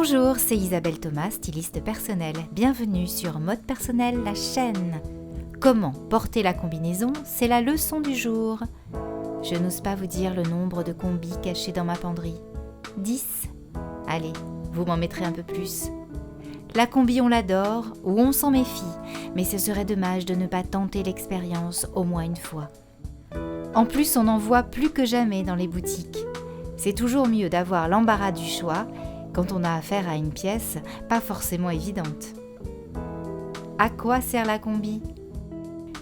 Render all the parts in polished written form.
Bonjour, c'est Isabelle Thomas, styliste personnelle. Bienvenue sur Mode Personnel, la chaîne. Comment porter la combinaison, c'est la leçon du jour. Je n'ose pas vous dire le nombre de combis cachés dans ma penderie. 10. Allez, vous m'en mettrez un peu plus. La combi, on l'adore ou on s'en méfie, mais ce serait dommage de ne pas tenter l'expérience au moins une fois. En plus, on en voit plus que jamais dans les boutiques. C'est toujours mieux d'avoir l'embarras du choix quand on a affaire à une pièce pas forcément évidente. À quoi sert la combi ?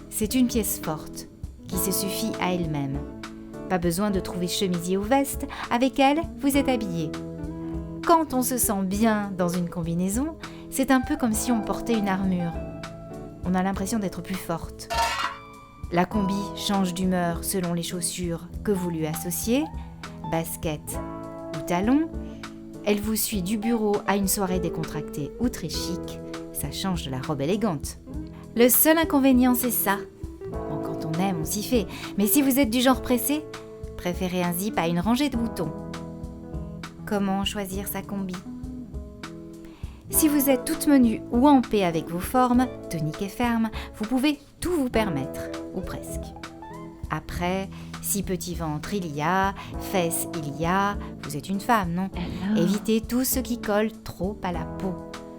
C'est une pièce forte qui se suffit à elle-même. Pas besoin de trouver chemisier ou veste, avec elle, vous êtes habillé. Quand on se sent bien dans une combinaison, c'est un peu comme si on portait une armure. On a l'impression d'être plus forte. La combi change d'humeur selon les chaussures que vous lui associez, baskets ou talons. Elle vous suit du bureau à une soirée décontractée ou très chic, ça change de la robe élégante. Le seul inconvénient, c'est ça. Bon, quand on aime, on s'y fait. Mais si vous êtes du genre pressé, préférez un zip à une rangée de boutons. Comment choisir sa combi ? Si vous êtes toute menue ou en paix avec vos formes, toniques et fermes, vous pouvez tout vous permettre, ou presque. Après, si petit ventre il y a, fesses il y a, vous êtes une femme, non ? Évitez tout ce qui colle trop à la peau.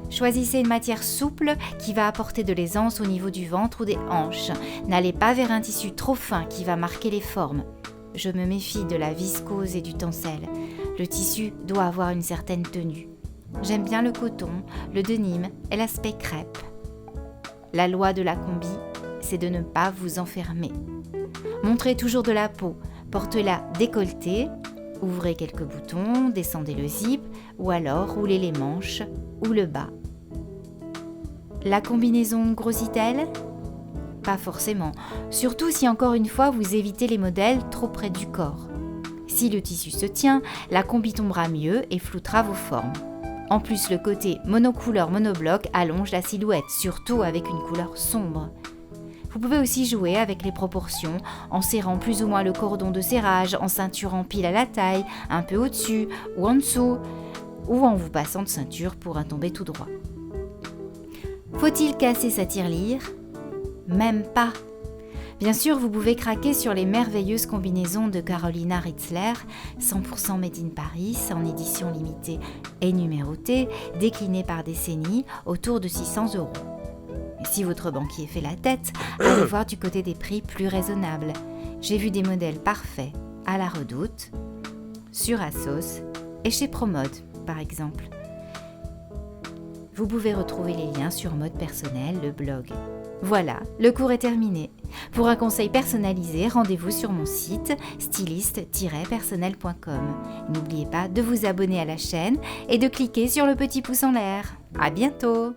Choisissez une matière souple qui va apporter de l'aisance au niveau du ventre ou des hanches. N'allez pas vers un tissu trop fin qui va marquer les formes. Je me méfie de la viscose et du tencel. Le tissu doit avoir une certaine tenue. J'aime bien le coton, le denim et l'aspect crêpe. La loi de la combi, c'est de ne pas vous enfermer. Montrez toujours de la peau, portez-la décolletée, ouvrez quelques boutons, descendez le zip ou alors roulez les manches ou le bas. La combinaison grossit-elle ? Pas forcément, surtout si encore une fois vous évitez les modèles trop près du corps. Si le tissu se tient, la combi tombera mieux et floutera vos formes. En plus, le côté monocouleur monobloc allonge la silhouette, surtout avec une couleur sombre. Vous pouvez aussi jouer avec les proportions, en serrant plus ou moins le cordon de serrage, en ceinturant pile à la taille, un peu au-dessus ou en dessous, ou en vous passant de ceinture pour un tombé tout droit. Faut-il casser sa tirelire ? Même pas. Bien sûr, vous pouvez craquer sur les merveilleuses combinaisons de Carolina Ritzler, 100% made in Paris, en édition limitée et numérotée, déclinées par décennie, autour de 600 €. Si votre banquier fait la tête, allez voir du côté des prix plus raisonnables. J'ai vu des modèles parfaits à la Redoute, sur Assos et chez Promode, par exemple. Vous pouvez retrouver les liens sur Mode Personnel, le blog. Voilà, le cours est terminé. Pour un conseil personnalisé, rendez-vous sur mon site styliste-personnel.com. N'oubliez pas de vous abonner à la chaîne et de cliquer sur le petit pouce en l'air. À bientôt!